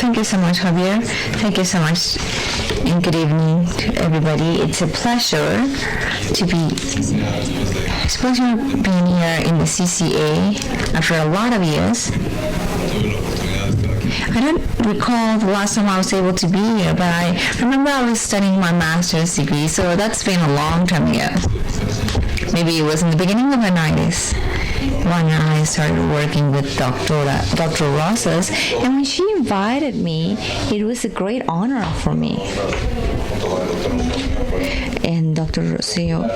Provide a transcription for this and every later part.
Thank you so much, Javier. Thank you so much, and good evening to everybody. It's a pleasure to be being here in the CCA after a lot of years. I don't recall the last time I was able to be here, but I remember I was studying my master's degree, so that's been a long time ago. Maybe it was in the beginning of the 90s when I started working with Dr. Rosas, and when she invited me, it was a great honor for me. And Dr. Rocio,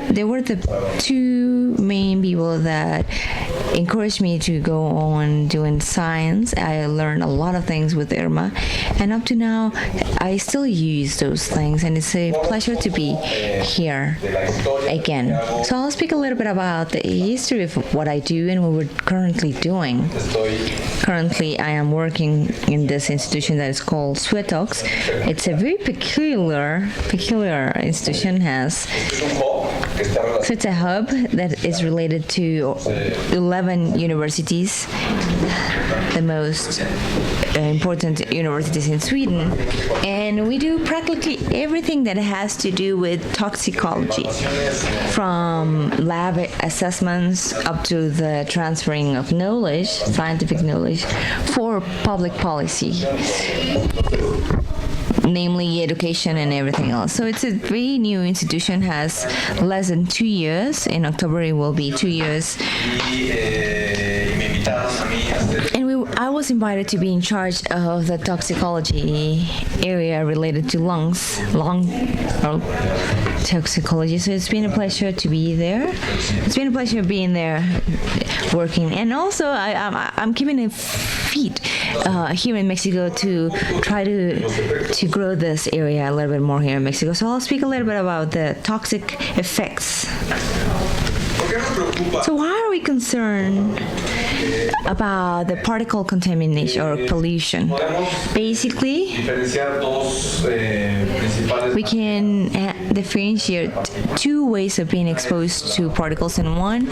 they were the two main people that encouraged me to go on doing science. I learned a lot of things with Irma, and up to now, I still use those things, and it's a pleasure to be here again. So I'll speak a little bit about the history of what I do and what we're currently doing. Currently, I am working in this institution that is called Suetox. It's a very peculiar institution. So it's a hub that is related to 11 universities, the most important universities in Sweden, and we do practically everything that has to do with toxicology, from lab assessments up to the transferring of knowledge, scientific knowledge, for public policy, namely education and everything else. So it's a very new institution, has less than 2 years. In October it will be 2 years. And I was invited to be in charge of the toxicology area related to lung toxicology. So it's been a pleasure to be there. It's been a pleasure being there, working. And also I'm keeping a feet here in Mexico to try to grow this area a little bit more here in Mexico. So I'll speak a little bit about the toxic effects. So why are we concerned about the particle contamination or pollution? Basically, we can differentiate two ways of being exposed to particles, and one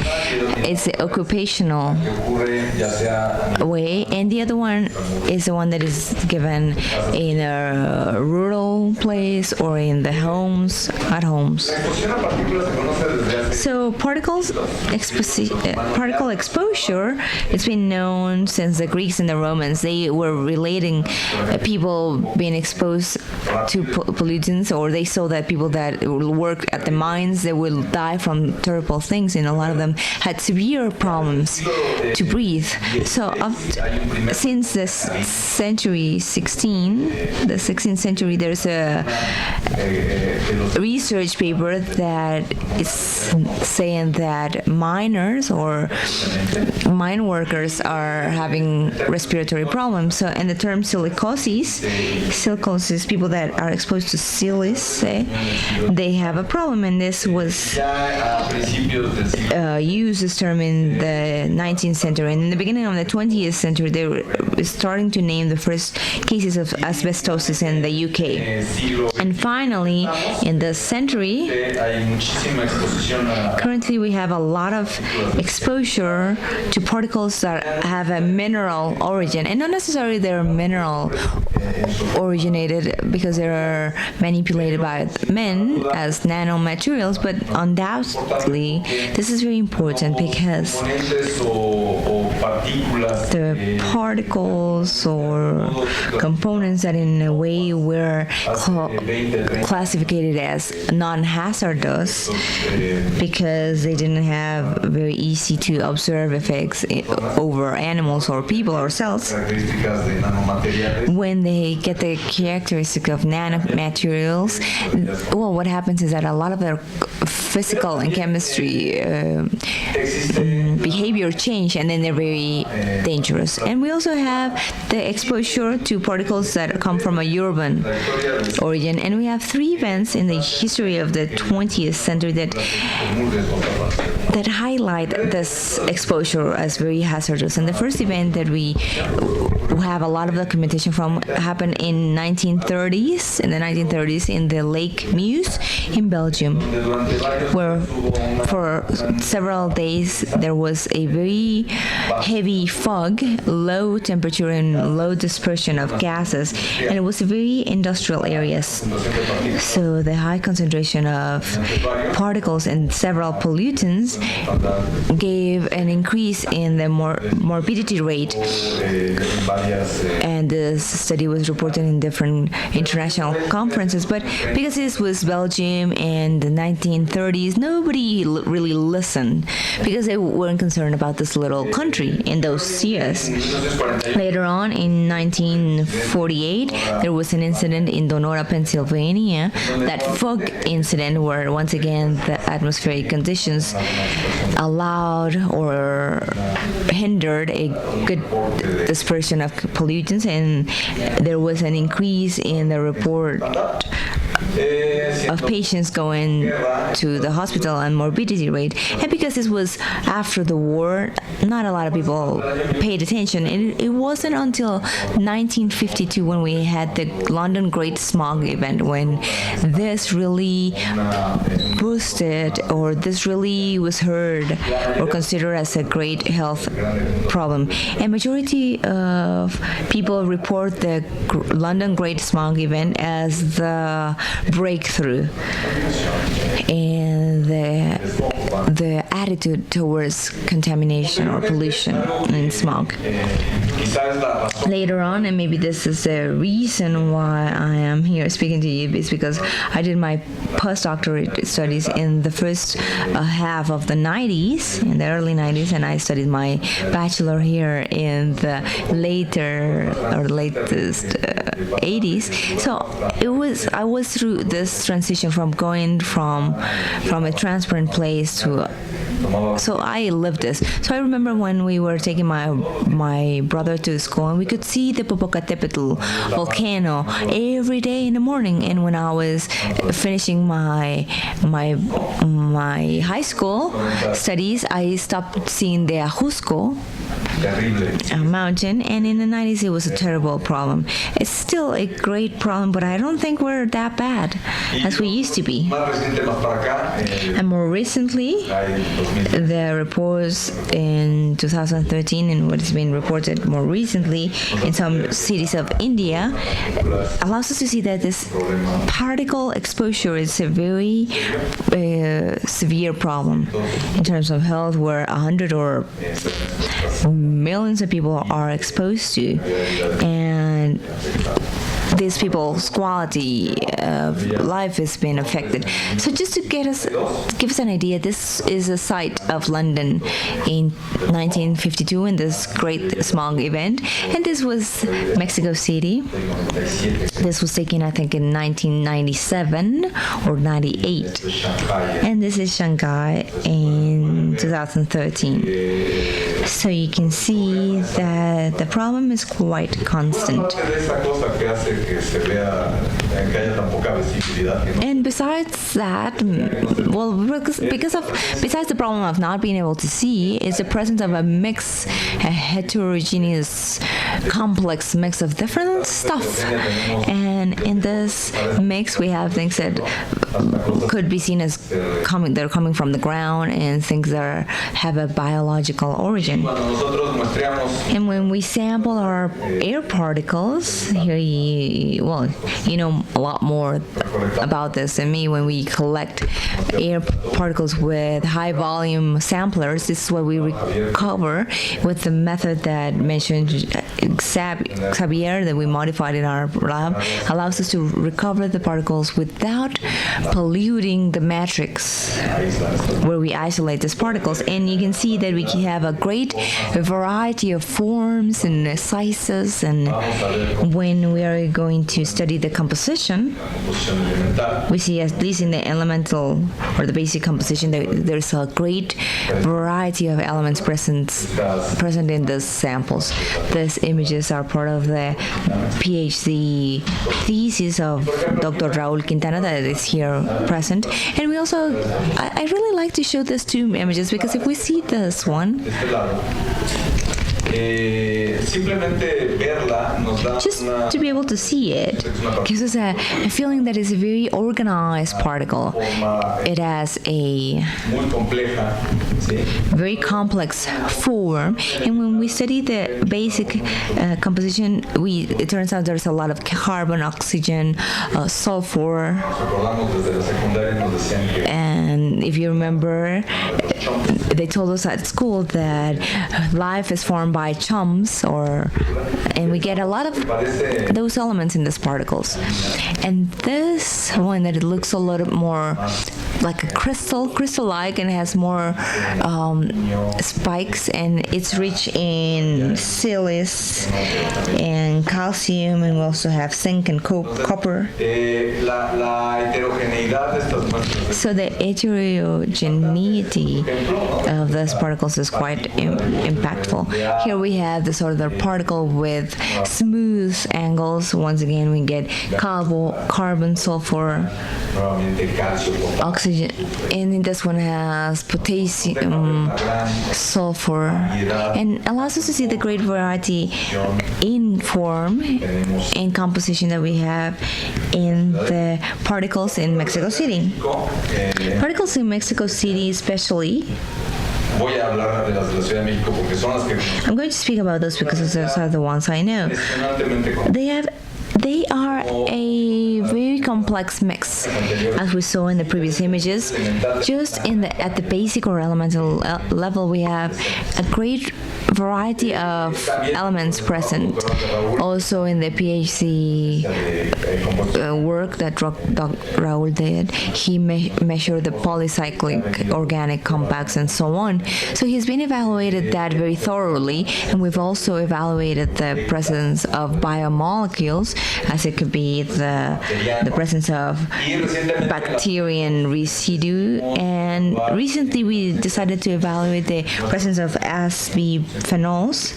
is the occupational way, and the other one is the one that is given in a rural place or in the homes, at homes. So particle exposure, it's been known since the Greeks and the Romans. They were relating people being exposed to pollutants, or they saw that people that worked at the mines, they will die from terrible things, and a lot of them had severe problems to breathe. So since the 16th century, there's a research paper that is saying that miners or mine workers are having respiratory problems. So, and the term silicosis, people that are exposed to silice, they have a problem. And this was used, this term, in the 19th century. And in the beginning of the 20th century, they were starting to name the first cases of asbestosis in the UK. And finally, in this century, currently we have a lot of exposure to particles that have a mineral origin, and not necessarily they're mineral originated because they are manipulated by men as nanomaterials, but undoubtedly this is very important because the particles or components that in a way were classified as non-hazardous because they didn't have very easy to observe effects over animals or people or cells. When they get the characteristic of nanomaterials, well, what happens is that a lot of their physical and chemistry behavior change, and then they're very dangerous. And we also have the exposure to particles that come from a urban origin. And we have three events in the history of the 20th century that highlight this exposure as very hazardous. And the first event that we have a lot of documentation from happened in the 1930s in the Lake Meuse in Belgium, where for several days there was was a very heavy fog, low temperature, and low dispersion of gases, and it was very industrial areas. So the high concentration of particles and several pollutants gave an increase in the morbidity rate, and this study was reported in different international conferences. But because this was Belgium and the 1930s, nobody really listened because they weren't concerned about this little country in those years. Later on, in 1948, there was an incident in Donora, Pennsylvania, that fog incident where once again the atmospheric conditions allowed or hindered a good dispersion of pollutants, and there was an increase in the report of patients going to the hospital and morbidity rate. And because this was after the war, not a lot of people paid attention. And it wasn't until 1952 when we had the London Great Smog event when this really boosted, or this really was heard or considered as a great health problem. And majority of people report the London Great Smog event as the breakthrough in the attitude towards contamination or pollution and smog. Later on, and maybe this is the reason why I am here speaking to you, is because I did my postdoctorate studies in the first half of the 90s, in the early 90s, and I studied my bachelor here in the latest 80s. So I was through this transition from going from a transparent place to. So I lived this. So I remember when we were taking my brother to school, and we could see the Popocatépetl volcano every day in the morning. And when I was finishing my high school studies, I stopped seeing the Ajusco mountain, and in the 90s it was a terrible problem. It's still a great problem, but I don't think we're that bad as we used to be. And more recently, the reports in 2013 and what has been reported more recently in some cities of India allows us to see that this particle exposure is a very severe problem in terms of health, where 100 or millions of people are exposed to, and these people's quality of life has been affected. So just to give us an idea, this is a site of London in 1952 in this great smog event, and this was Mexico City. This was taken, I think, in 1997 or 98, and this is Shanghai in 2013. So you can see that the problem is quite constant. And besides that, besides the problem of not being able to see, is the presence of a heterogeneous, complex mix of different stuff. And in this mix, we have things that could be seen as they're coming from the ground, and things that have a biological origin. And when we sample our air particles, here you know a lot more about this than me. When we collect air particles with high volume samplers, this is what we recover with the method that mentioned Xavier, that we modified in our lab, allows us to recover the particles without polluting the matrix where we isolate these particles. And you can see that we can have a great variety of forms and sizes, and when we are going to study the composition, we see, at least in the elemental or the basic composition, that there's a great variety of elements present in these samples. These images are part of the PhD thesis of Dr. Raúl Quintana that is here present. And we also, I really like to show these two images, because if we see this one, Just to be able to see it gives us a feeling that it's a very organized particle. It has a very complex form, and when we study the basic composition, it turns out there's a lot of carbon, oxygen, sulfur, and if you remember, they told us at school that life is formed by chums, and we get a lot of those elements in these particles. And this one, that it looks a little more like a crystal-like, and it has more spikes, and it's rich in silice and calcium, and we also have zinc and copper. So the heterogeneity of these particles is quite impactful. Here we have this other particle with smooth angles. Once again, we get carbon, sulfur, oxygen, and this one has potassium, sulfur, and allows us to see the great variety in form and composition that we have in the particles in Mexico City. Particles in Mexico City especially, I'm going to speak about those because those are the ones I know. They are a very complex mix, as we saw in the previous images. Just at the basic or elemental level, we have a great variety of elements present. Also in the PhD work that Dr. Raul did, he measured the polycyclic organic compounds and so on. So he's been evaluated that very thoroughly, and we've also evaluated the presence of biomolecules, as it could be the presence of bacterial residue. And recently we decided to evaluate the presence of bisphenols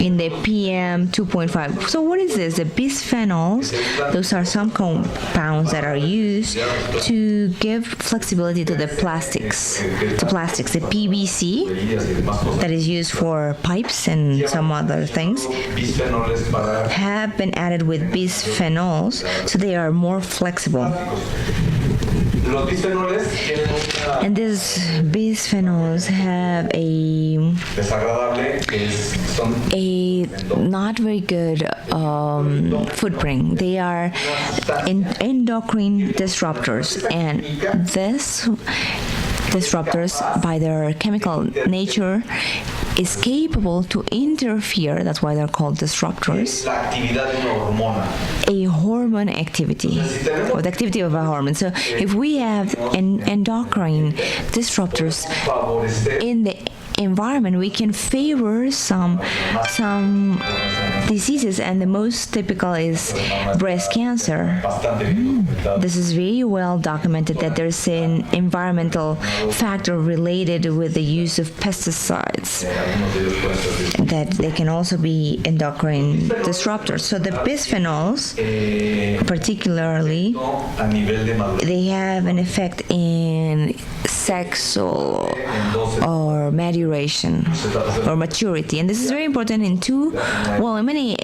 in the PM 2.5. So what is this? The bisphenols, those are some compounds that are used to give flexibility to the plastics. The PVC that is used for pipes and some other things have been added with bisphenols, so they are more flexible. And these bisphenols have a not very good footprint. They are endocrine disruptors, and these disruptors, by their chemical nature, is capable to interfere, that's why they're called disruptors, a hormone activity, or the activity of a hormone. So if we have endocrine disruptors in the environment, we can favor some diseases, and the most typical is breast cancer. This is very well documented that there's an environmental factor related with the use of pesticides, that they can also be endocrine disruptors. So the bisphenols, particularly, they have an effect in sexual or maturation or maturity, and this is very important in in many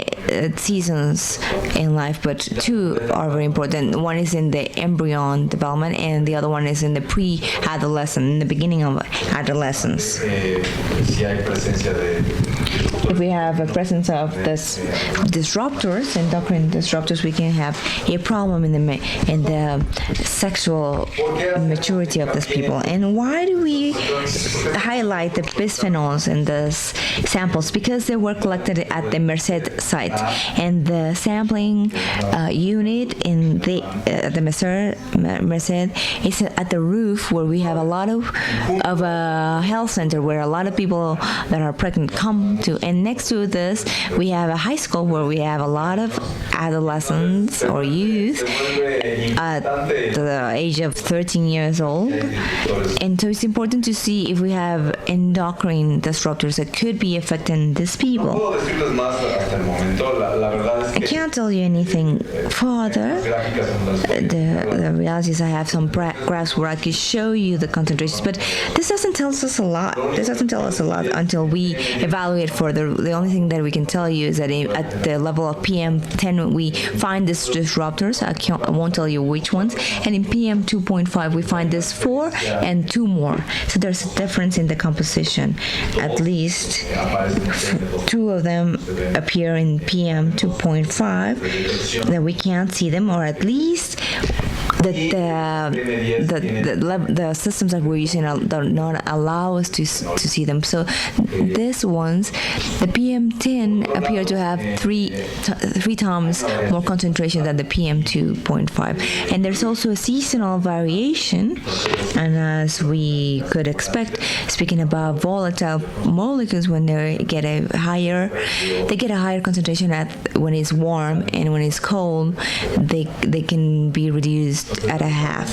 seasons in life, but two are very important. One is in the embryo development, and the other one is in the pre-adolescent, in the beginning of adolescence. If we have a presence of this disruptors, endocrine disruptors, we can have a problem in the sexual maturity of these people. And why do we highlight the bisphenols in these samples? Because they were collected at the Merced site, and the sampling unit in the Merced is at the roof, where we have a lot of a health center where a lot of people that are pregnant come to. And next to this, we have a high school where we have a lot of adolescents or youth at the age of 13 years old. And so it's important to see if we have endocrine disruptors that could be affecting these people. I can't tell you anything further. The reality is I have some graphs where I can show you the concentrations, but this doesn't tell us a lot. This doesn't tell us a lot until we evaluate further. The only thing that we can tell you is that at the level of PM10 we find these disruptors. I won't tell you which ones. And in PM 2.5 we find this 4 and 2 more. So there's a difference in the composition. At least 2 of them appear in PM 2.5 that we can't see them, or at least the systems that we're using do not allow us to see them. So these ones, the PM10 appear to have three times more concentration than the PM 2.5. And there's also a seasonal variation, and as we could expect, speaking about volatile molecules, when they get a higher concentration when it's warm, and when it's cold, they can be reduced at a half.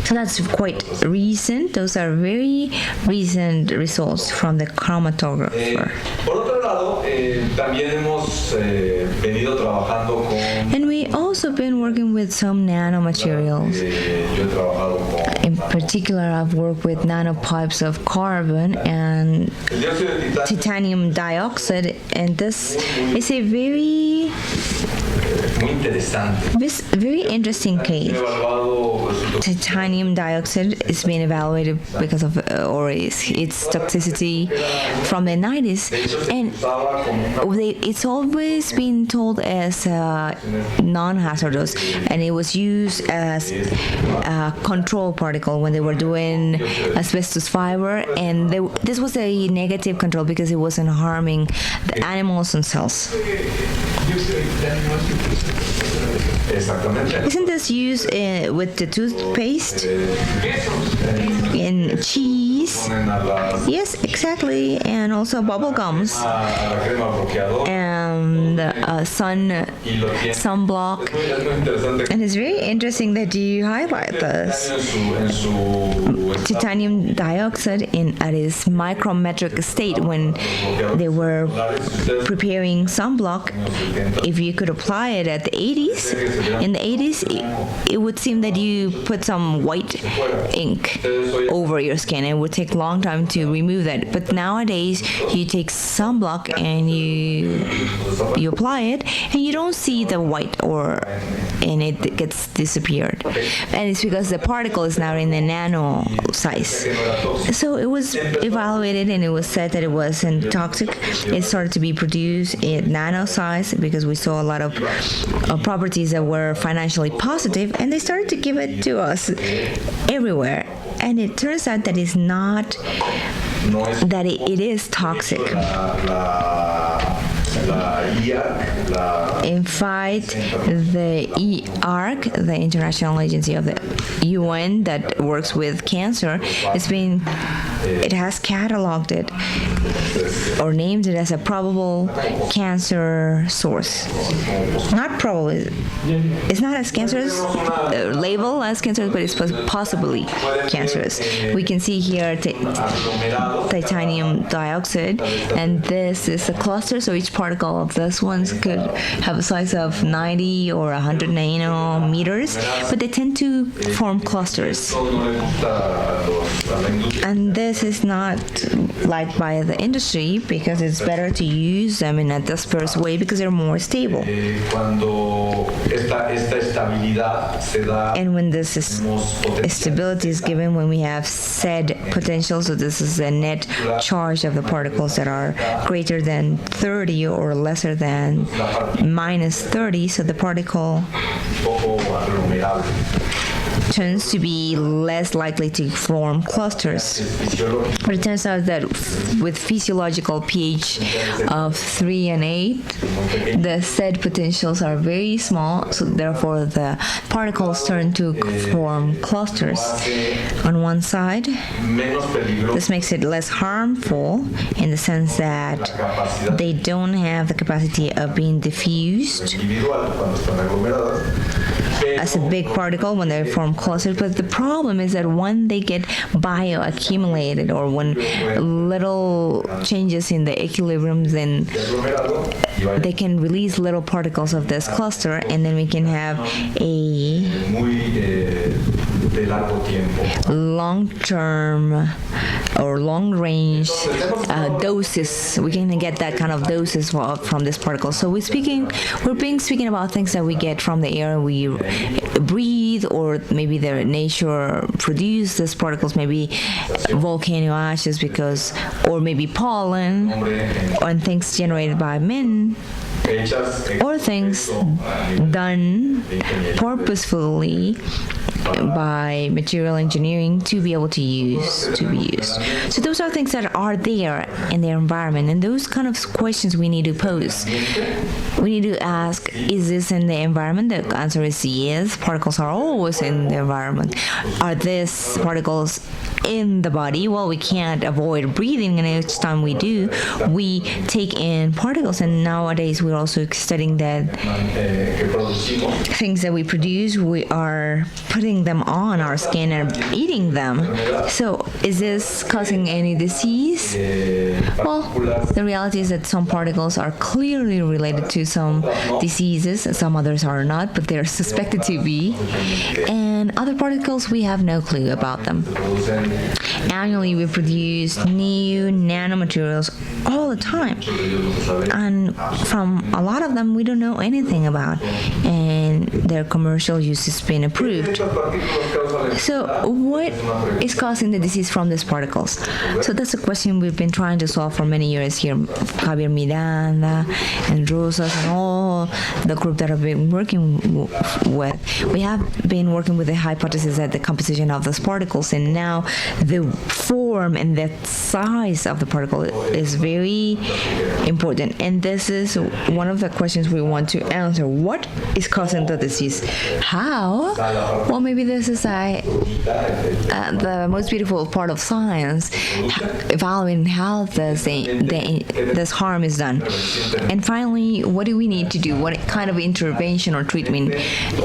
So that's quite recent. Those are very recent results from the chromatographer. And we also been working with some nanomaterials. In particular, I've worked with nanopipes of carbon and titanium dioxide, and this is a very interesting case. Titanium dioxide is being evaluated because of its toxicity from the 90s, and it's always been told as non-hazardous, and it was used as a control particle when they were doing asbestos fiber, and this was a negative control because it wasn't harming the animals and cells. Isn't this used with the toothpaste? In cheese? Yes, exactly. And also bubble gums. And sunblock. And it's very interesting that you highlight this. Titanium dioxide at its micrometric state, when they were preparing sunblock, if you could apply it at the 80s, in the 80s, it would seem that you put some white ink over your skin. It would take a long time to remove that. But nowadays, you take sunblock and you apply it, and you don't see the white, and it gets disappeared. And it's because the particle is now in the nano size. So it was evaluated, and it was said that it wasn't toxic. It started to be produced in nano size because we saw a lot of properties that were financially positive, and they started to give it to us everywhere. And it turns out that it's not, that it is toxic. In fact, the EARC, the International Agency of the UN that works with cancer, it has cataloged it or named it as a probable cancer source. Not probably. It's not as cancerous, labeled as cancerous, but it's possibly cancerous. We can see here titanium dioxide, and this is a cluster, so each particle of this ones could have a size of 90 or 100 nanometers, but they tend to form clusters. And this is not liked by the industry because it's better to use them in a dispersed way because they're more stable. And when this stability is given, when we have said potential, so this is the net charge of the particles that are greater than 30 or lesser than minus 30, so the particle tends to be less likely to form clusters. But it turns out that with physiological pH of 3 and 8, the said potentials are very small, so therefore the particles turn to form clusters on one side. This makes it less harmful in the sense that they don't have the capacity of being diffused. as a big particle when they form clusters. But the problem is that when they get bioaccumulated, or when little changes in the equilibriums, then they can release little particles of this cluster, and then we can have a long-term or long-range doses. We can get that kind of doses from this particle. So we're speaking about things that we get from the air we breathe, or maybe the nature produce these particles, maybe volcano ashes, or maybe pollen, or things generated by men, or things done purposefully by material engineering to be able to be used. So those are things that are there in their environment, and those kind of questions we need to pose. We need to ask, is this in the environment? The answer is yes. Particles are always in the environment. Are these particles in the body? Well, we can't avoid breathing, and each time we do, we take in particles. And nowadays we're also studying that things that we produce, we are putting them on our skin and eating them. So is this causing any disease? Well, the reality is that some particles are clearly related to some diseases, some others are not, but they're suspected to be. And other particles, we have no clue about them. Annually, we produce new nanomaterials all the time, and from a lot of them we don't know anything about, and their commercial use has been approved. So what is causing the disease from these particles? So that's a question we've been trying to solve for many years here. Javier Miranda and Rosas and all the group that I've been working with, we have been working with the hypothesis that the composition of those particles, and now the form and the size of the particle is very important. And this is one of the questions we want to answer. What is causing the disease? How? Well, maybe this is the most beautiful part of science, evaluating how this harm is done. And finally, what do we need to do? What kind of intervention or treatment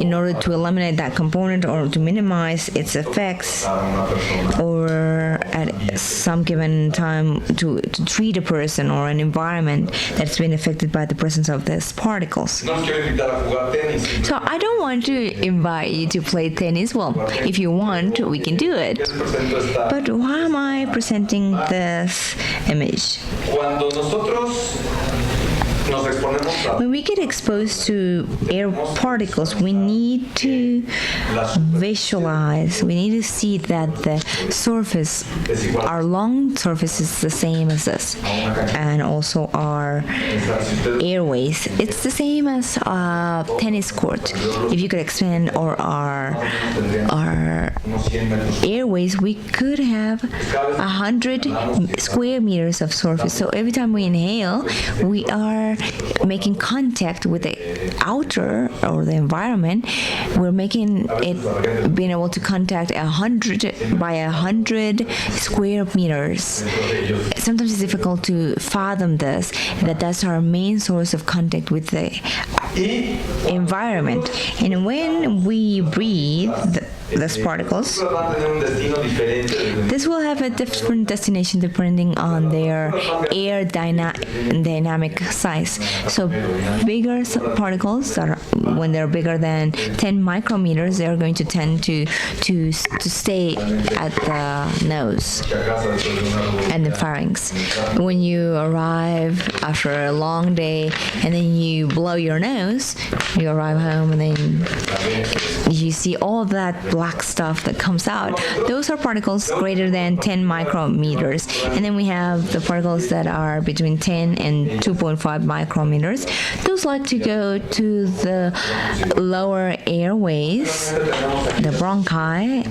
in order to eliminate that component or to minimize its effects, or at some given time to treat a person or an environment that's been affected by the presence of these particles. So I don't want to invite you to play tennis. Well, if you want, we can do it. But why am I presenting this image? When we get exposed to air particles, we need to visualize, we need to see that the surface, our lung surface is the same as this, and also our airways. It's the same as a tennis court. If you could expand our airways, we could have 100 square meters of surface. So every time we inhale, we are making contact with the outer or the environment. We're making it, being able to contact 100 by 100 square meters. Sometimes it's difficult to fathom this, that's our main source of contact with the environment. And when we breathe these particles, this will have a different destination depending on their air dynamic size. So bigger particles, when they're bigger than 10 micrometers, they're going to tend to stay at the nose and the pharynx. When you arrive after a long day and then you blow your nose, you arrive home and then you see all that black stuff that comes out. Those are particles greater than 10 micrometers. And then we have the particles that are between 10 and 2.5 micrometers. Those like to go to the lower airways, the bronchi,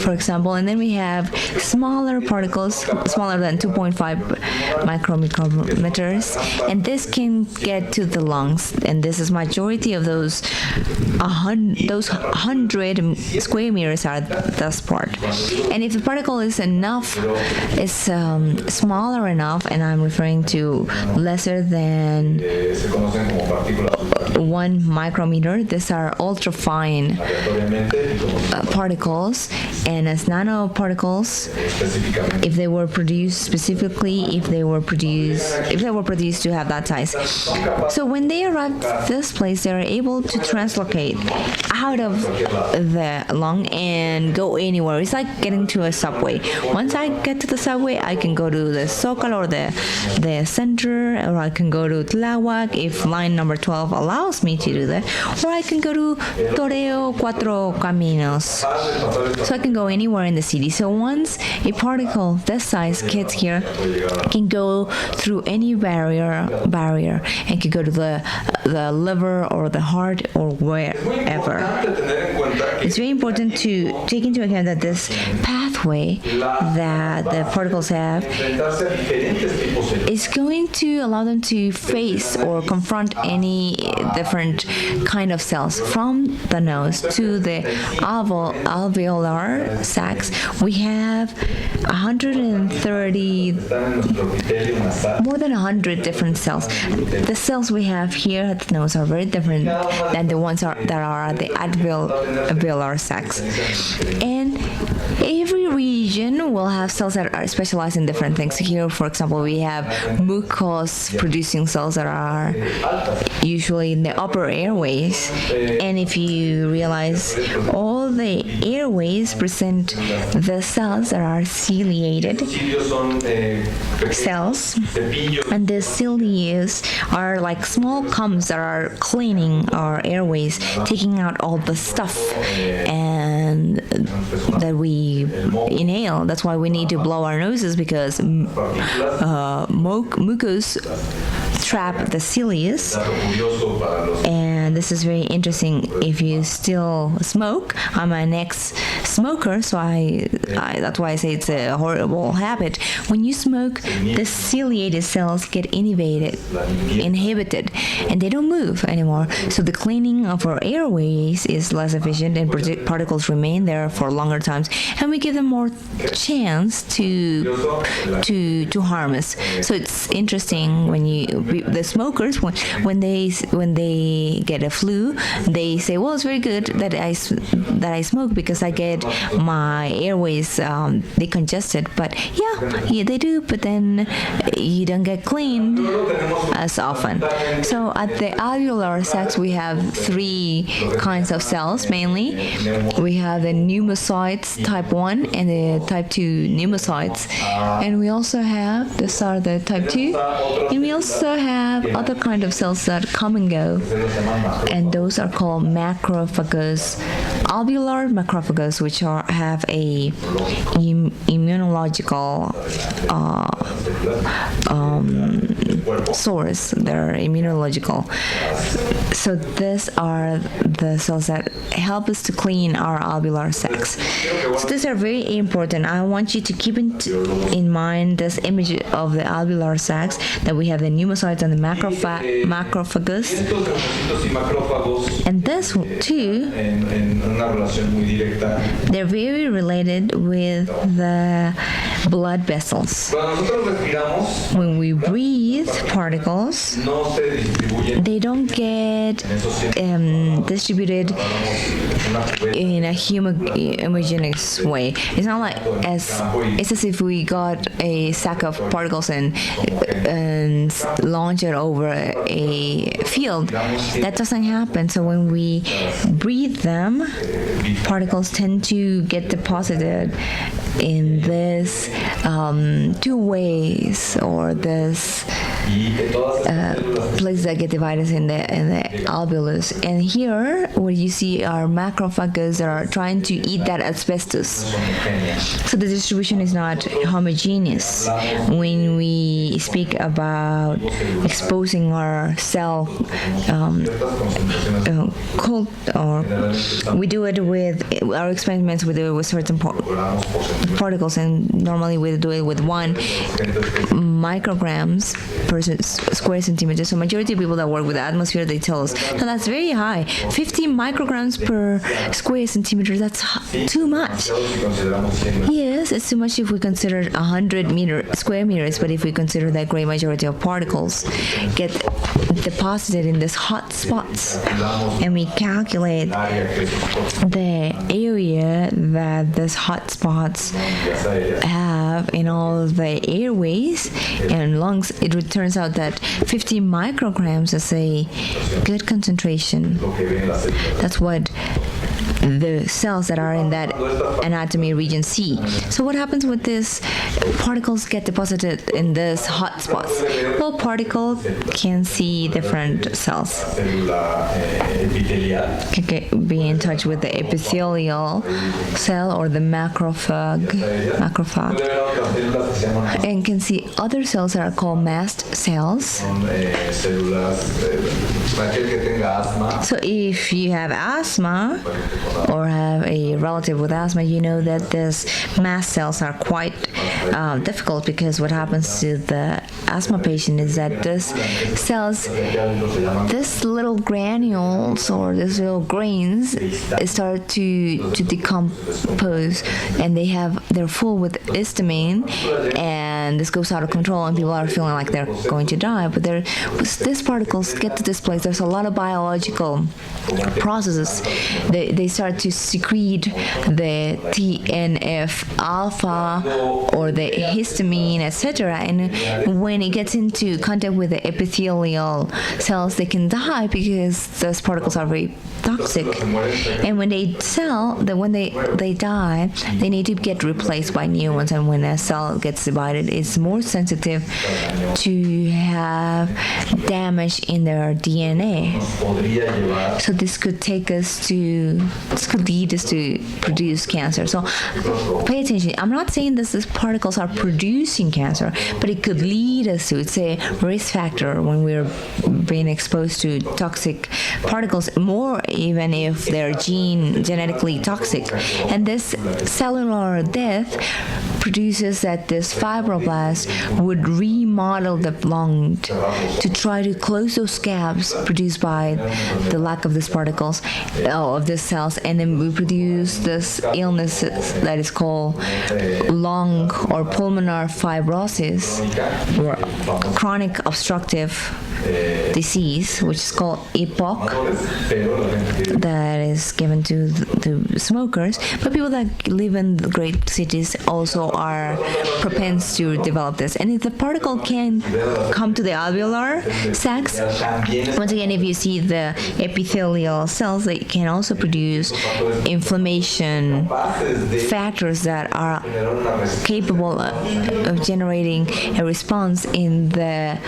for example. And then we have smaller particles, smaller than 2.5 micrometers, and this can get to the lungs. And this is majority of those 100 square meters are this part. And if the particle is smaller enough, and I'm referring to lesser than 1 micrometer, these are ultrafine particles, and as nanoparticles, if they were produced specifically, if they were produced to have that size. So when they arrive at this place, they're able to translocate out of the lung and go anywhere. It's like getting to a subway. Once I get to the subway, I can go to the Zócalo or the center, or I can go to Tláhuac if line number 12 allows me to do that, or I can go to Toreo Cuatro Caminos. So I can go anywhere in the city. So once a particle this size gets here, it can go through any barrier and can go to the liver or the heart or wherever. It's very important to take into account that this pathway that the particles have is going to allow them to face or confront any different kind of cells. From the nose to the alveolar sacs, we have 130, more than 100 different cells. The cells we have here at the nose are very different than the ones that are at the alveolar sacs. And every region will have cells that are specialized in different things. Here, for example, we have mucus-producing cells that are usually in the upper airways. And if you realize, all the airways present the cells that are ciliated cells, and the ciliates are like small combs that are cleaning our airways, taking out all the stuff and that we inhale. That's why we need to blow our noses, because mucus trap the ciliates. And this is very interesting if you still smoke. I'm an ex-smoker, so I that's why I say it's a horrible habit. When you smoke, the ciliated cells get inhibited, and they don't move anymore. So the cleaning of our airways is less efficient, and particles remain there for longer times, and we give them more chance to harm us. So it's interesting when the smokers, when they get a flu, they say, well, it's very good that I smoke because I get my airways decongested. But yeah, they do, but then you don't get cleaned as often. So at the alveolar sacs, we have 3 kinds of cells mainly. We have the pneumocytes type 1 and the type 2 pneumocytes, and we also have, these are the type 2, and we also have other kind of cells that come and go, and those are called macrophages, alveolar macrophages, which have a immunological source. They're immunological. So these are the cells that help us to clean our alveolar sacs. So these are very important. I want you to keep in mind this image of the alveolar sacs, that we have the pneumocytes and the macrophages. And this too, they're very related with the blood vessels. When we breathe particles, they don't get distributed in a homogeneous way. It's not like it's as if we got a sack of particles and launch it over a field. That doesn't happen. So when we breathe them, particles tend to get deposited in this 2 ways, or this places that get divided in the alveolus. And here, what you see are macrophages that are trying to eat that asbestos. So the distribution is not homogeneous. When we speak about exposing our cell cold, or we do it with our experiments, we do it with certain particles, and normally we do it with 1 micrograms square centimeter. So majority of people that work with the atmosphere, they tell us, no, that's very high. 50 micrograms per square centimeter, that's too much. Yes, it's too much if we consider 100 square meters, but if we consider that great majority of particles get deposited in these hot spots, and we calculate the area that these hot spots have in all the airways and lungs, it turns out that 50 micrograms is a good concentration. That's what the cells that are in that anatomy region see. So what happens with this? Particles get deposited in this hot spots. Well, particle can see different cells. Can be in touch with the epithelial cell or the macrophage, and can see other cells that are called mast cells. So if you have asthma or have a relative with asthma, you know that these mast cells are quite difficult, because what happens to the asthma patient is that these cells, this little granules or these little grains start to decompose, and they're full with histamine, and this goes out of control, and people are feeling like they're going to die. But these particles get to this place. There's a lot of biological processes. They start to secrete the TNF alpha or the histamine, etc. And when it gets into contact with the epithelial cells, they can die because those particles are very toxic. And when they die, they need to get replaced by new ones. And when a cell gets divided, it's more sensitive to have damage in their DNA. So this could lead us to produce cancer. So pay attention. I'm not saying that these particles are producing cancer, but it could lead us to. It's a risk factor when we're being exposed to toxic particles, more even if they're genetically toxic. And this cellular death produces that this fibroblast would remodel the lung to try to close those gaps produced by the lack of these particles, of these cells, and then we produce this illness that is called lung or pulmonary fibrosis, or chronic obstructive disease, which is called EPOC, that is given to the smokers. But people that live in the great cities also are propense to develop this. And if the particle can come to the alveolar sacs, once again, if you see the epithelial cells, they can also produce inflammation factors that are capable of generating a response in the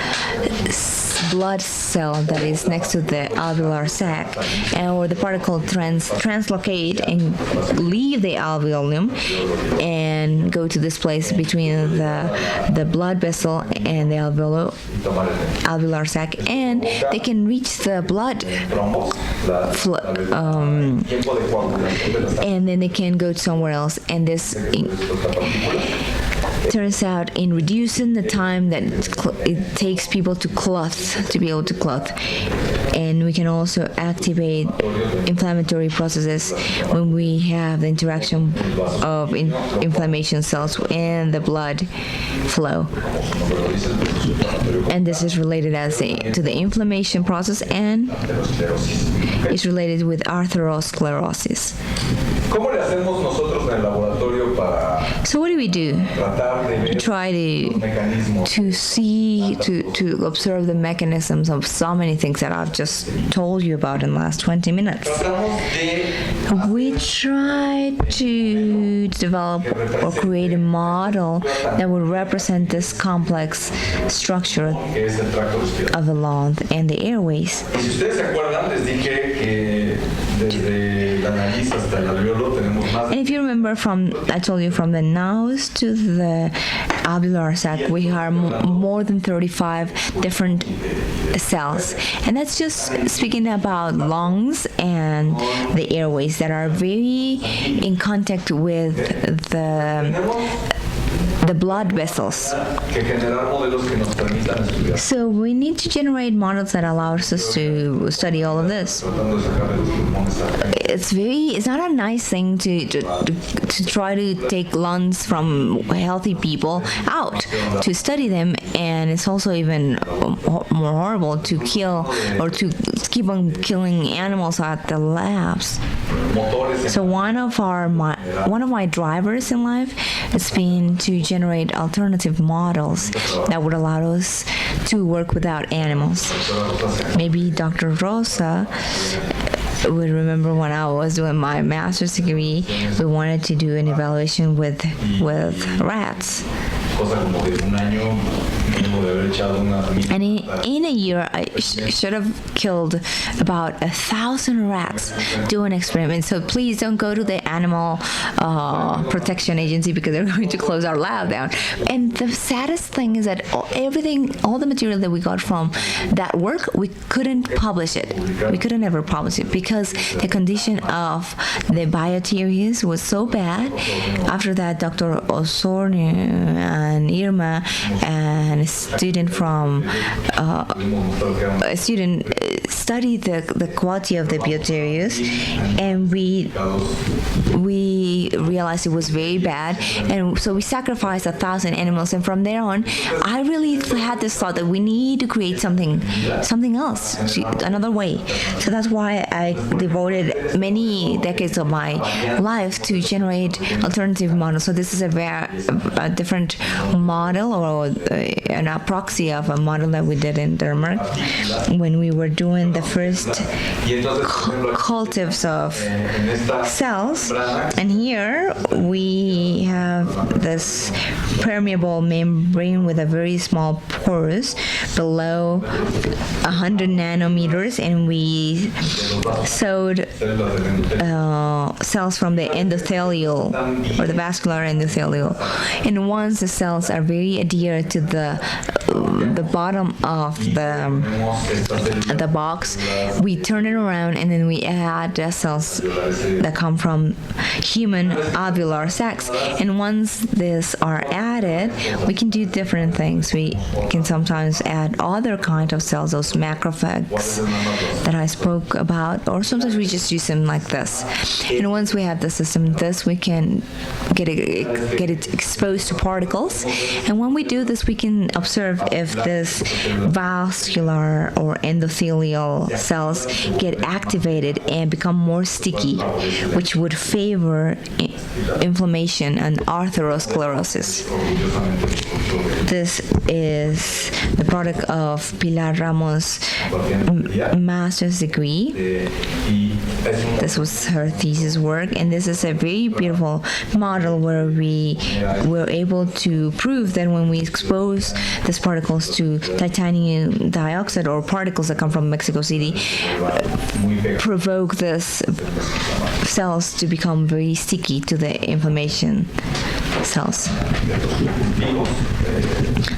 blood cell that is next to the alveolar sac, or the particle translocate and leave the alveolum and go to this place between the blood vessel and the alveolar sac, and they can reach the blood and then they can go somewhere else, and this turns out in reducing the time that it takes people to be able to clot. And we can also activate inflammatory processes when we have the interaction of inflammation cells and the blood flow. And this is related to the inflammation process, and is related with atherosclerosis. So what do we do to try to observe the mechanisms of so many things that I've just told you about in the last 20 minutes? We try to develop or create a model that would represent this complex structure of the lung and the airways. And if you remember, I told you from the nose to the alveolar sac, we have more than 35 different cells. And that's just speaking about lungs and the airways that are very in contact with the blood vessels. So we need to generate models that allow us to study all of this. It's not a nice thing to try to take lungs from healthy people out to study them, and it's also even more horrible to kill or to keep on killing animals at the labs. So one of my drivers in life has been to generate alternative models that would allow us to work without animals. Maybe Dr. Rosa would remember when I was doing my master's degree, we wanted to do an evaluation with rats. And in a year, I should have killed about 1,000 rats doing experiments. So please don't go to the animal protection agency because they're going to close our lab down. And the saddest thing is that all the material that we got from that work, we couldn't publish it. We couldn't ever publish it because the condition of the bioteries was so bad. After that, Dr. Osornio and Irma and a student studied the quality of the bioteries, and we realized it was very bad, and so we sacrificed 1,000 animals. And from there on, I really had this thought that we need to create something else, another way. So that's why I devoted many decades of my life to generate alternative models. So this is a different model, or an proxy of a model that we did in Denmark when we were doing the first cultives of cells. And here we have this permeable membrane with a very small pores below 100 nanometers, and we sowed cells from the endothelial or the vascular endothelial. And once the cells are very adhered to the bottom of the box, we turn it around, and then we add the cells that come from human ovular sacs. And once these are added, we can do different things. We can sometimes add other kind of cells, those macrophages that I spoke about, or sometimes we just use them like this. And once we have the system, we can get it exposed to particles. And when we do this, we can observe if this vascular or endothelial cells get activated and become more sticky, which would favor inflammation and atherosclerosis. This is the product of Pilar Ramos' master's degree. This was her thesis work, and this is a very beautiful model where we were able to prove that when we expose these particles to titanium dioxide, or particles that come from Mexico City, provoke these cells to become very sticky to the inflammation cells.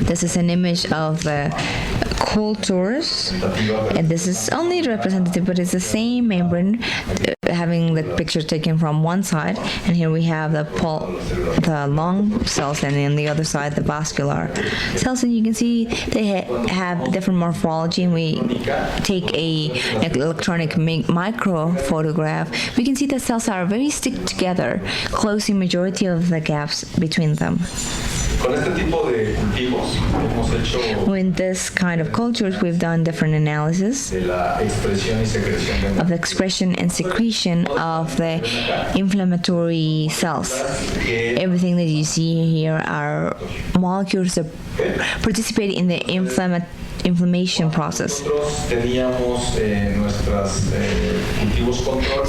This is an image of the cultures, and this is only representative, but it's the same membrane, having the picture taken from one side, and here we have the lung cells, and on the other side the vascular cells. And you can see they have different morphology, and we take an electronic micro photograph. We can see the cells are very stick together, closing majority of the gaps between them. With this kind of cultures, we've done different analysis of the expression and secretion of the inflammatory cells. Everything that you see here are molecules that participate in the inflammation process.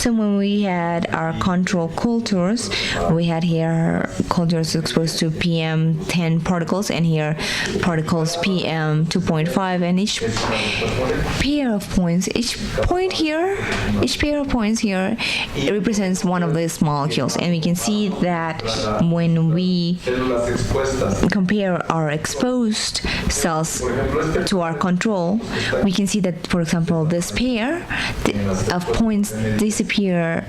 So when we had our control cultures, we had here cultures exposed to PM10 particles, and here particles PM2.5, and each pair of points here, it represents one of these molecules. And we can see that when we compare our exposed cells to to our control, we can see that, for example, this pair of points disappear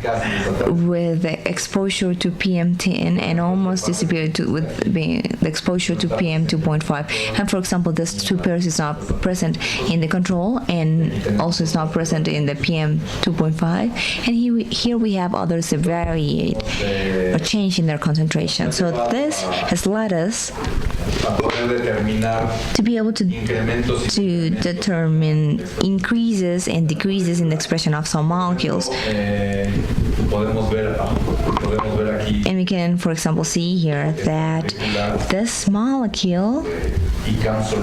with the exposure to PM10 and almost disappear with the exposure to PM2.5. And for example, this two pairs is not present in the control and also is not present in the PM2.5. And here we have others that vary or change in their concentration. So this has led us to be able to determine increases and decreases in the expression of some molecules. And we can, for example, see here that this molecule,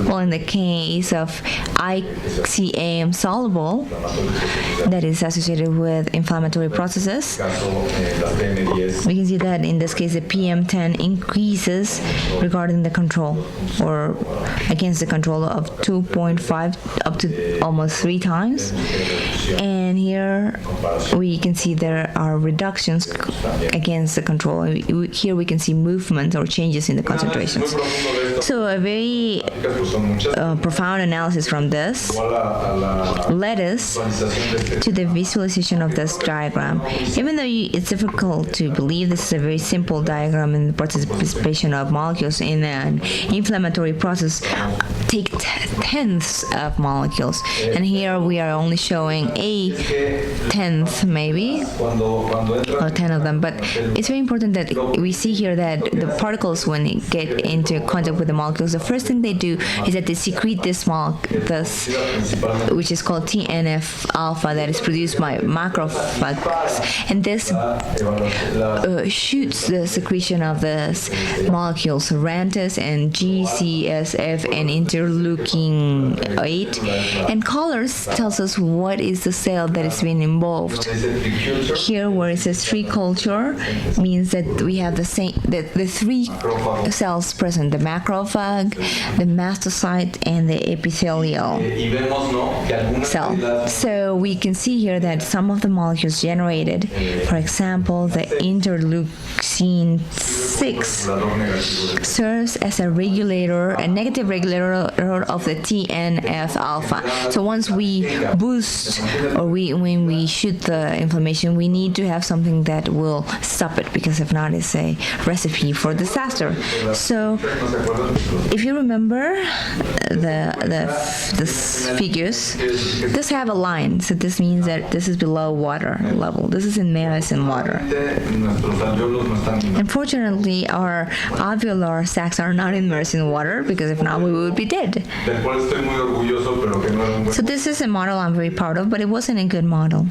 well, in the case of ICAM soluble, that is associated with inflammatory processes, we can see that in this case the PM10 increases regarding the control, or against the control of 2.5 up to almost 3 times. And here we can see there are reductions against the control. Here we can see movement or changes in the concentrations. So a very profound analysis from this led us to the visualization of this diagram. Even though it's difficult to believe this is a very simple diagram in the participation of molecules in an inflammatory process, take tenths of molecules, and here we are only showing a tenth maybe, or 10 of them. But it's very important that we see here that the particles, when they get into contact with the molecules, the first thing they do is that they secrete this which is called TNF alpha, that is produced by macrophages, and this shoots the secretion of this molecules Rantis and GCSF and interleukin 8, and colors tells us what is the cell that is being involved. Here where it says tree culture means that we have the 3 cells present: the macrophage, the mastocyte, and the epithelial cell. So we can see here that some of the molecules generated, for example, the interleukin 6 serves as a regulator, a negative regulator of the TNF alpha. So once we boost, or when we shoot the inflammation, we need to have something that will stop it, because if not, it's a recipe for disaster. So if you remember the figures, this have a line, so this means that this is below water level. This is immersed in water. Unfortunately, our alveolar sacs are not immersed in water, because if not, we would be dead. So this is a model I'm very proud of, but it wasn't a good model,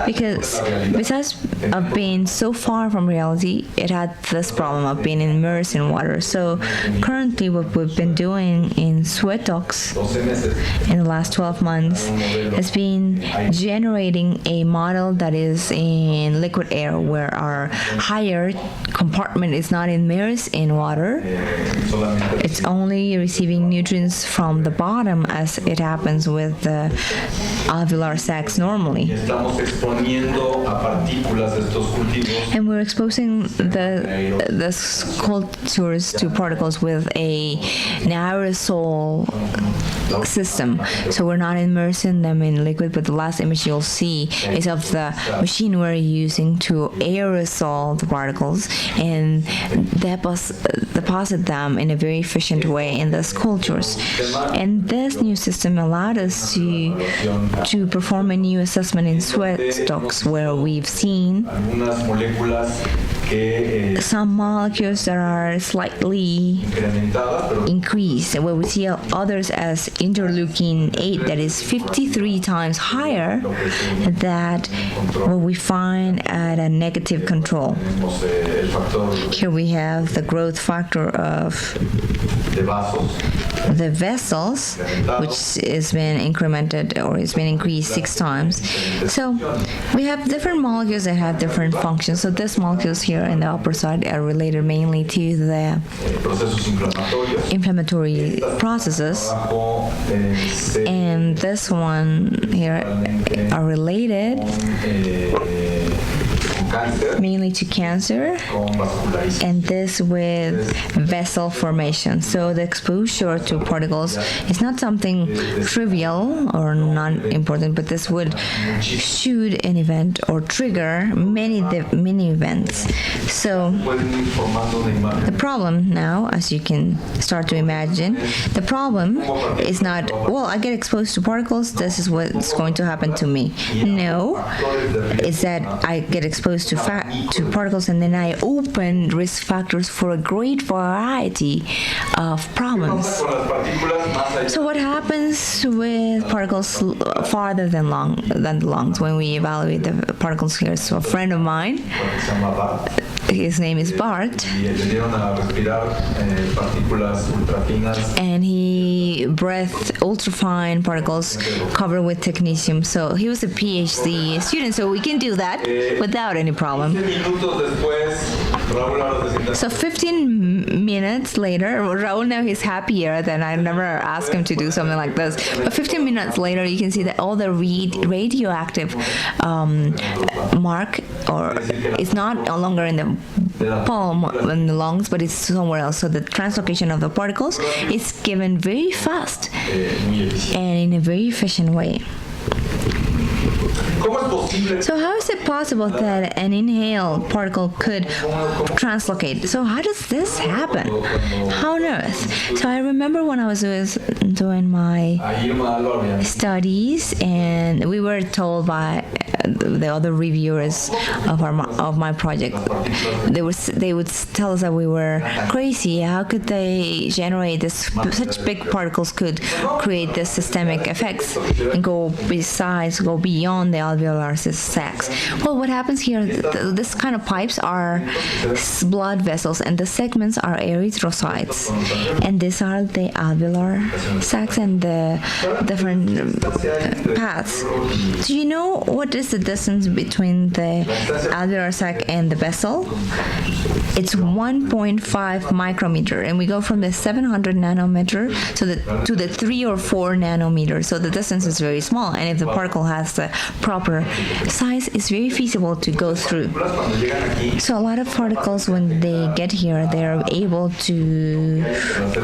because besides of being so far from reality, it had this problem of being immersed in water. So currently what we've been doing in Sweatox in the last 12 months has been generating a model that is in liquid air, where our higher compartment is not immersed in water. It's only receiving nutrients from the bottom, as it happens with the alveolar sacs normally. And we're exposing the cultures to particles with an aerosol system. So we're not immersing them in liquid, but the last image you'll see is of the machine we're using to aerosol the particles and deposit them in a very efficient way in those cultures. And this new system allowed us to perform a new assessment in Sweatox, where we've seen some molecules that are slightly increased, where we see others as interleukin 8 that is 53 times higher than what we find at a negative control. Here we have the growth factor of the vessels, which has been incremented, or has been increased 6 times. So we have different molecules that have different functions. So these molecules here in the upper side are related mainly to the inflammatory processes, and this one here are related mainly to cancer, and this with vessel formation. So the exposure to particles is not something trivial or non-important, but this would shoot an event or trigger many events. So the problem now, as you can start to imagine, the problem is not, well, I get exposed to particles, this is what's going to happen to me. No, it's that I get exposed to particles, and then I open risk factors for a great variety of problems. So what happens with particles farther than the lungs when we evaluate the particles here? So a friend of mine, his name is Bart, and he breathed ultrafine particles covered with technetium. So he was a PhD student, so we can do that without any problem. So 15 minutes later, Raul now he's happier than I never asked him to do something like this. But 15 minutes later, you can see that all the radioactive mark, or it's not no longer in the palm in the lungs, but it's somewhere else. So the translocation of the particles is given very fast and in a very efficient way. So how is it possible that an inhaled particle could translocate? So how does this happen? How on earth? So I remember when I was doing my studies, and we were told by the other reviewers of my project, they would tell us that we were crazy. How could they generate such big particles could create this systemic effects and go beyond the alveolar sacs? Well, what happens here, this kind of pipes are blood vessels, and the segments are erythrocytes, and these are the alveolar sacs and the different paths. Do you know what is the distance between the alveolar sac and the vessel? It's 1.5 micrometer, and we go from the 700 nanometer to the 3 or 4 nanometers. So the distance is very small, and if the particle has the proper size, it's very feasible to go through. So a lot of particles, when they get here, they are able to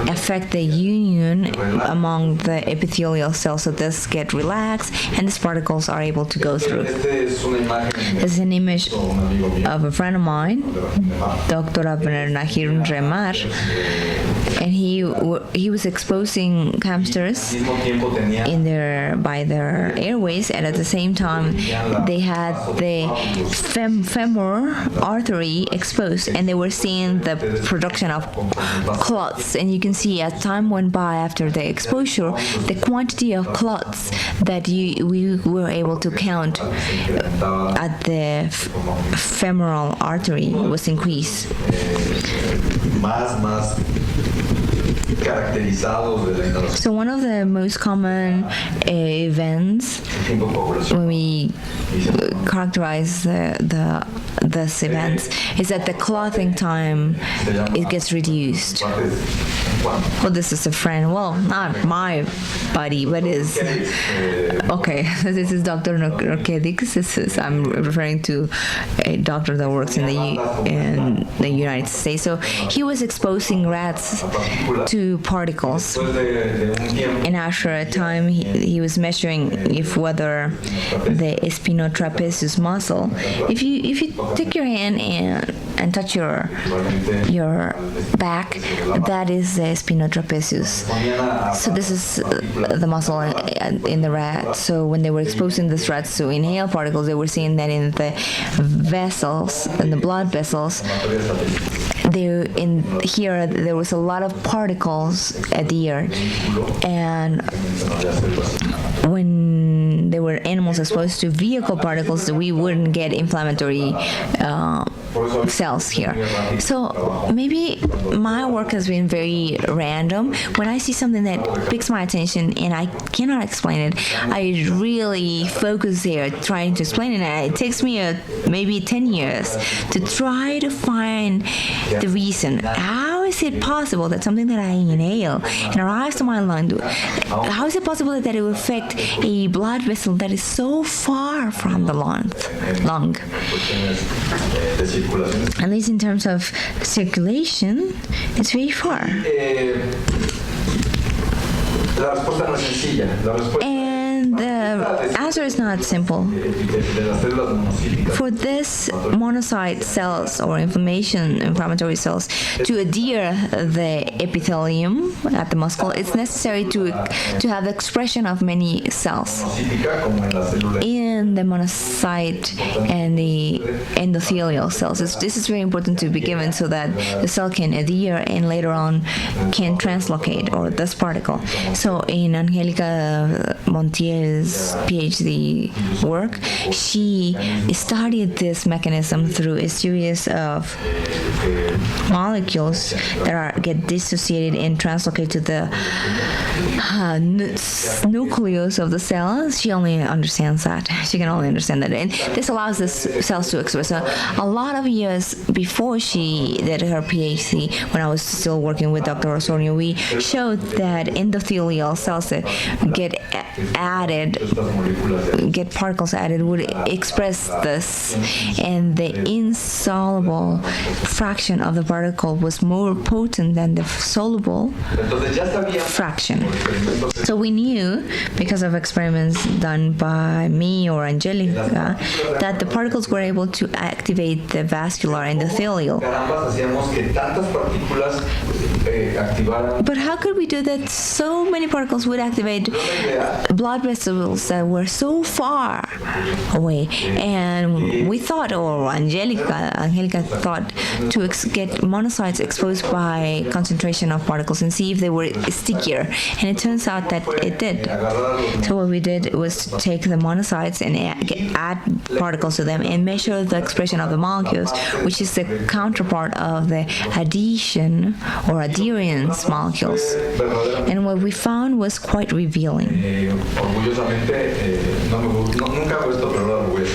affect the union among the epithelial cells. So this get relaxed, and these particles are able to go through. This is an image of a friend of mine, Dr. Nahir Remar, and he was exposing hamsters by their airways, and at the same time they had the femoral artery exposed, and they were seeing the production of clots. And you can see as time went by after the exposure, the quantity of clots that we were able to count at the femoral artery was increased. So one of the most common events when we characterize this events is that the clothing time it gets reduced. Well, this is a friend. Well, not my buddy, but is okay. This is Dr. Nokedix. I'm referring to a doctor that works in the United States. So he was exposing rats to particles, and after a time he was measuring whether the spinotrapezius muscle, if you take your hand and touch your back, that is the spinotrapezius. So this is the muscle in the rat. So when they were exposing these rats to inhaled particles, they were seeing that in the vessels, in the blood vessels, there was a lot of particles adhered, and when there were animals exposed to vehicle particles, we wouldn't get inflammatory cells here. So maybe my work has been very random. When I see something that picks my attention and I cannot explain it, I really focus there trying to explain it. And it takes me maybe 10 years to try to find the reason. How is it possible that something that I inhale and arrives to my lung, how is it possible that it will affect a blood vessel that is so far from the lung? At least in terms of circulation, it's very far. And the answer is not simple. For this monocyte cells or inflammatory cells to adhere the epithelium at the muscle, it's necessary to have the expression of many cells in the monocyte and the endothelial cells. This is very important to be given so that the cell can adhere and later on can translocate, or this particle. So in Angelica Montiel's PhD work, she studied this mechanism through a series of molecules that get dissociated and translocate to the nucleus of the cell. She only understands that. She can only understand that. And this allows the cells to express. So a lot of years before she did her PhD, when I was still working with Dr. Osorio, we showed that endothelial cells that get particles added would express this, and the insoluble fraction of the particle was more potent than the soluble fraction. So we knew, because of experiments done by me or Angelica, that the particles were able to activate the vascular endothelial. But how could we do that? So many particles would activate blood vessels that were so far away, and we thought, or Angelica thought, to get monocytes exposed by concentration of particles and see if they were stickier, and it turns out that it did. So what we did was take the monocytes and add particles to them and measure the expression of the molecules, which is the counterpart of the adhesion or adherence molecules. And what we found was quite revealing.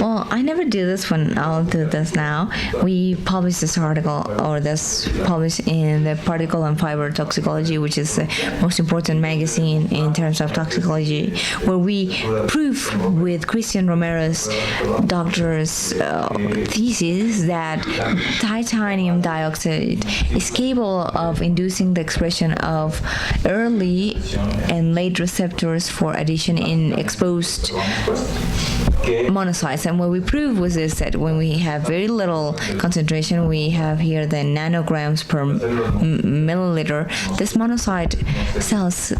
Well, I never do this one. I'll do this now. We published this article, or this published in the Particle and Fiber Toxicology, which is the most important magazine in terms of toxicology, where we prove with Christian Romero's doctor's thesis that titanium dioxide is capable of inducing the expression of early and late receptors for adhesion in exposed monocytes. And what we proved was this, that when we have very little concentration, we have here the nanograms per milliliter, this monocyte cells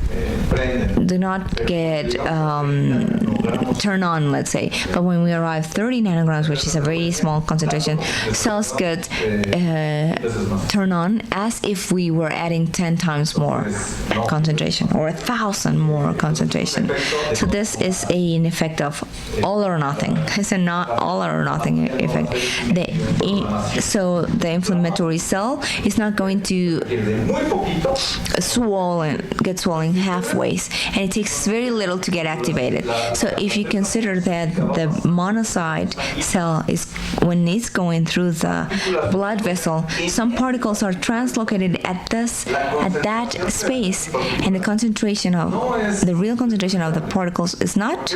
do not get turn on, let's say. But when we arrive 30 nanograms, which is a very small concentration, cells get turn on as if we were adding 10 times more concentration, or 1,000 more concentration. So this is an effect of all or nothing. It's a not all or nothing effect. So the inflammatory cell is not going to get swollen halfway, and it takes very little to get activated. So if you consider that the monocyte cell is, when it's going through the blood vessel, some particles are translocated at that space, and the concentration of the real concentration of the particles is not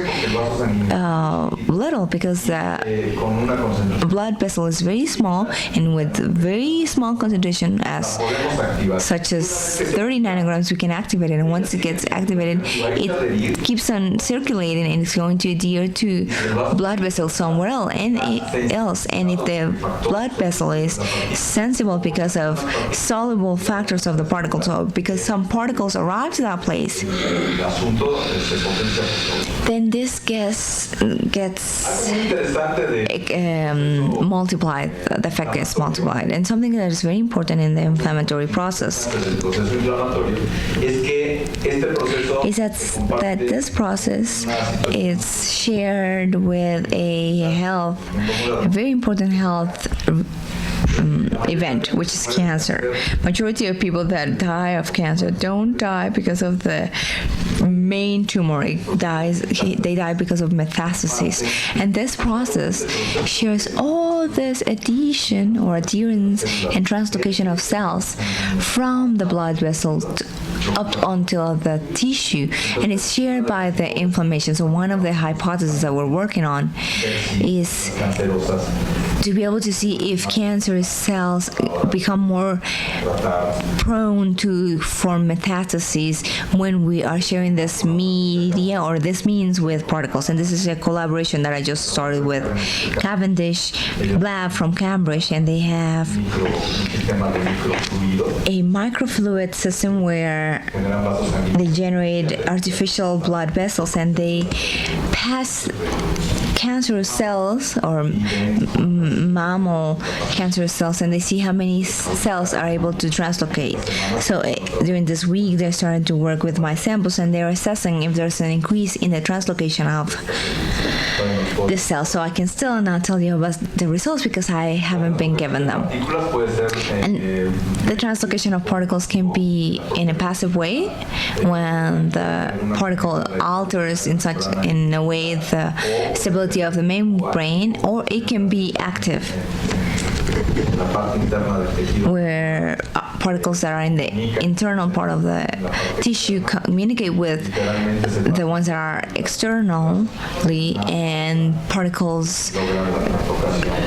little, because the blood vessel is very small, and with very small concentration such as 30 nanograms, we can activate it. And once it gets activated, it keeps on circulating, and it's going to adhere to blood vessel somewhere else. And if the blood vessel is sensible because of soluble factors of the particles, or because some particles arrive to that place, then this gets multiplied. The effect is multiplied. And something that is very important in the inflammatory process is that this process is shared with a very important health event, which is cancer. Majority of people that die of cancer don't die because of the main tumor. They die because of metastases. And this process shares all show this adhesion or adherence and translocation of cells from the blood vessels up until the tissue, and it's shared by the inflammation. So one of the hypotheses that we're working on is to be able to see if cancerous cells become more prone to form metastases when we are sharing this media or this means with particles. And this is a collaboration that I just started with Cavendish lab from Cambridge, and they have a microfluid system where they generate artificial blood vessels, and they pass cancerous cells or mammal cancerous cells, and they see how many cells are able to translocate. So during this week, they're starting to work with my samples, and they're assessing if there's an increase in the translocation of this cell. So I can still not tell you about the results because I haven't been given them. And the translocation of particles can be in a passive way when the particle alters in a way the stability of the membrane, or it can be active, where particles that are in the internal part of the tissue communicate with the ones that are externally, and particles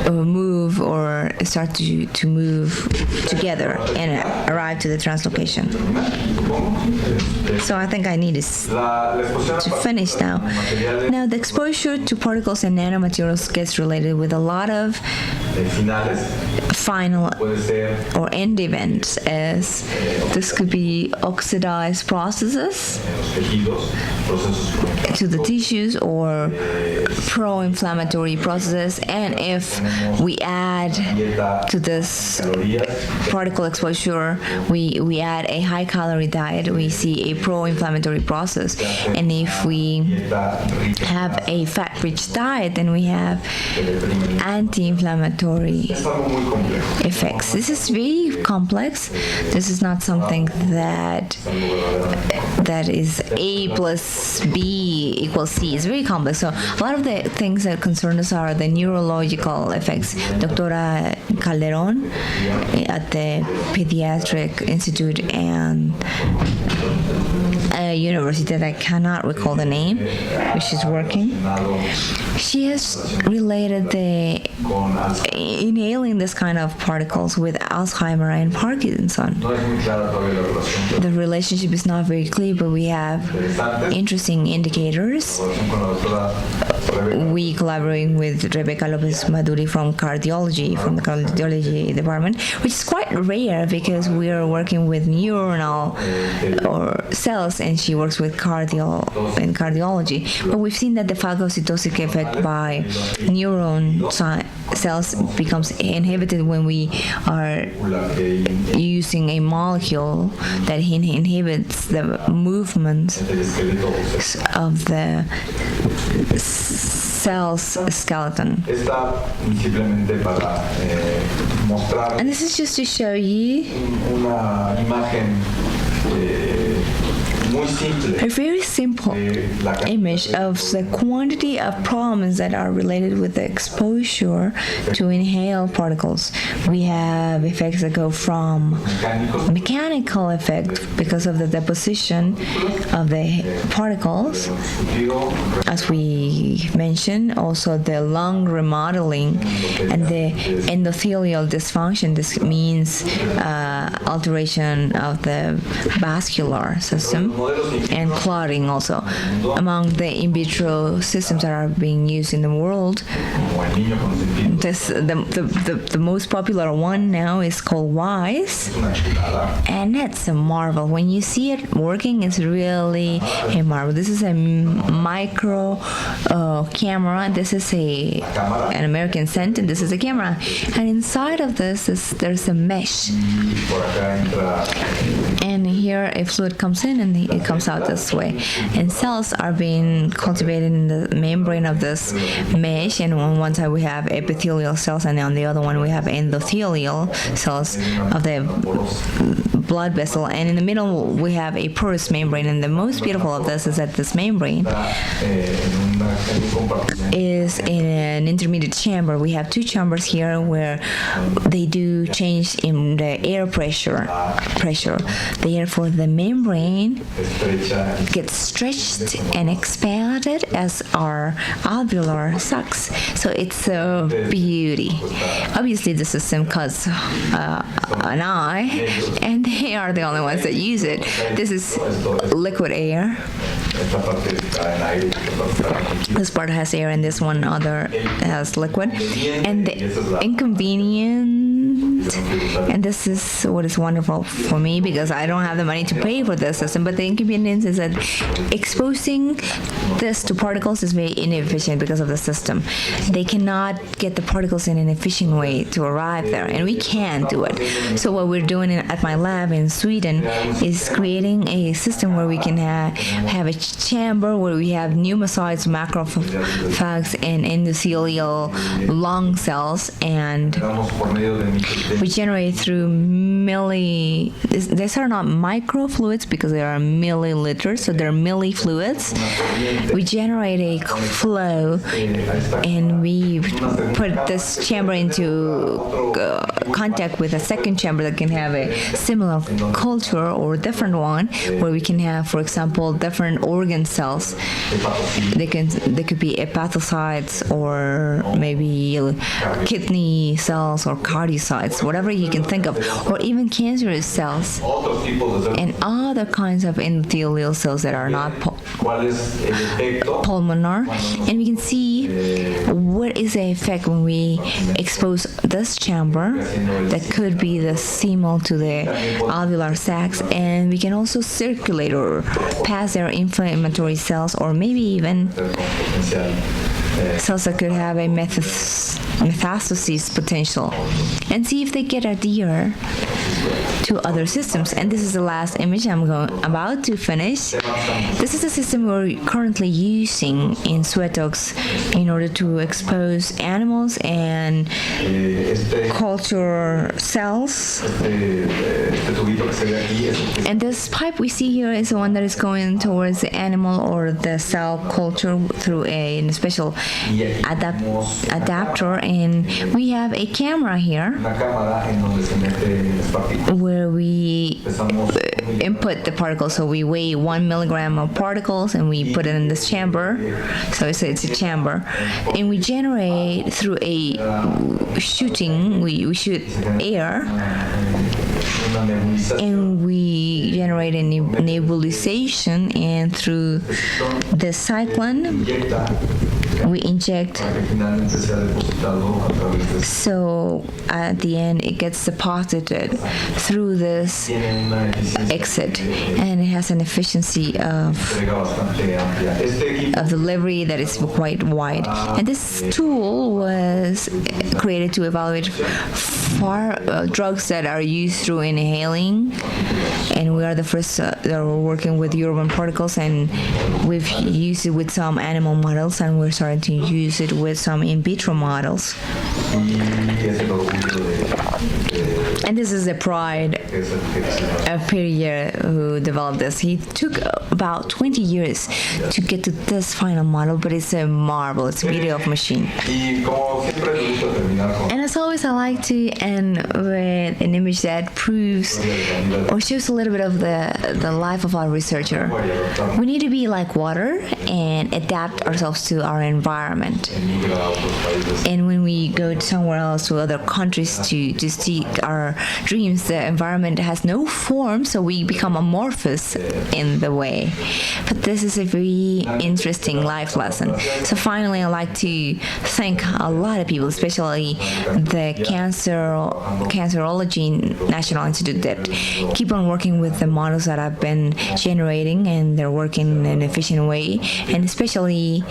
move or start to move together and arrive to the translocation. So I think I need to finish now. Now, the exposure to particles and nanomaterials gets related with a lot of final or end events, as this could be oxidized processes to the tissues or pro-inflammatory processes. And if we add to this particle exposure, we add a high-calorie diet, we see a pro-inflammatory process. And if we have a fat-rich diet, then we have anti-inflammatory effects. This is very complex. This is not something that is A plus B equals C. It's very complex. So a lot of the things that concern us are the neurological effects. Doctora Calderon at the Pediatric Institute and a university that I cannot recall the name, which she's working. She has related the inhaling this kind of particles with Alzheimer and Parkinson. The relationship is not very clear, but we have interesting indicators. We collaborating with Rebecca Lopez Maduri from the cardiology department, which is quite rare because we are working with neuronal or cells, and she works with cardiology. But we've seen that the phagocytosic effect by neuron cells becomes inhibited when we are using a molecule that inhibits the movement of the cell's skeleton. And this is just to show you a very simple image of the quantity of problems that are related with the exposure to inhaled particles. We have effects that go from mechanical effect because of the deposition of the particles, as we mentioned, also the lung remodeling and the endothelial dysfunction. This means alteration of the vascular system, and clotting also. Among the in vitro systems that are being used in the world, the most popular one now is called WISE, and it's a marvel. When you see it working, it's really a marvel. This is a micro camera. This is an American scent, and this is a camera. And inside of this there's a mesh. And here a fluid comes in, and it comes out this way. And cells are being cultivated in the membrane of this mesh, and on one side we have epithelial cells, and on the other one we have endothelial cells of the blood vessel, and in the middle we have a porous membrane. And the most beautiful of this is that this membrane is in an intermediate chamber. We have two chambers here where they do change in the air pressure. Therefore, the membrane gets stretched and expanded as our alveolar sacs. So it's a beauty. Obviously, the system costs an eye, and they are the only ones that use it. This is liquid air. This part has air, and this one other has liquid. And the inconvenience, and this is what is wonderful for me because I don't have the money to pay for this system, but the inconvenience is that exposing this to particles is very inefficient because of the system. They cannot get the particles in an efficient way to arrive there, and we can't do it. So what we're doing at my lab in Sweden is creating a system where we can have a chamber where we have pneumocytes, macrophages, and endothelial lung cells, and we generate through these are not microfluids because they are milliliters, so they're millifluids. We generate a flow, and we put this chamber into contact with a second chamber that can have a similar culture or different one, where we can have, for example, different organ cells. They could be hepatocytes or maybe kidney cells or cardiocytes, whatever you can think of, or even cancerous cells and other kinds of endothelial cells that are not pulmonar. And we can see what is the effect when we expose this chamber that could be the semal to the alveolar sacs, and we can also circulate or pass their inflammatory cells, or maybe even cells that could have a metastasis potential, and see if they get adhere to other systems. And this is the last image I'm about to finish. This is a system we're currently using in Sweatox in order to expose animals and culture cells. And this pipe we see here is the one that is going towards the animal or the cell culture through a special adapter, and we have a camera here where we input the particles. So we weigh 1 milligram of particles and we put it in this chamber. So it's a chamber, and we generate through a shooting. We shoot air, and we generate a nebulization, and through the cyclone we inject, so at the end it gets deposited through this exit, and it has an efficiency of delivery that is quite wide. And this tool was created to evaluate drugs that are used through inhaling, and we are the first that are working with urban particles, and we've used it with some animal models, and we're starting to use it with some in vitro models. And this is the pride of Pierre who developed this. He took about 20 years to get to this final model, but it's a marvel. It's a beauty of machine. And as always, I like to end with an image that proves or shows a little bit of the life of our researcher. We need to be like water and adapt ourselves to our environment. And when we go somewhere else, to other countries to seek our dreams, the environment has no form, so we become amorphous in the way. But this is a very interesting life lesson. So finally, I'd like to thank a lot of people, especially the Cancerology National Institute, that keep on working with the models that I've been generating, and they're working in an efficient way, and especially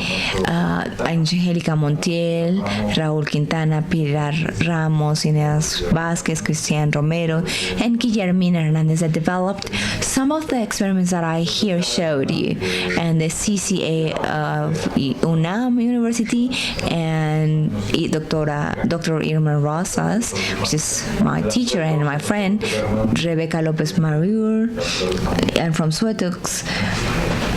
Angelica Montiel, Raúl Quintana, Pilar Ramos, Inés Vázquez, Sebastián Romero, and Guillermina Hernandez that developed some of the experiments that I here showed you, and the CCA of UNAM University, and Dr. Irma Rosas, which is my teacher and my friend, Rebecca Lopez Marur, and from Sweatux,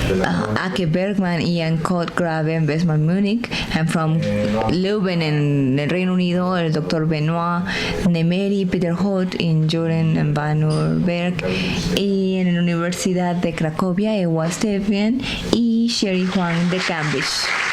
Ake Bergman, Ian Cott Graven, Besman Munich, and from Leuven en el Reino Unido, el Dr. Benoit Nemeri, Peter Holt in Jordan and Van Urberg, y en la Universidad de Cracovia, Ewa Stevian y Sherry Huang de Cambridge.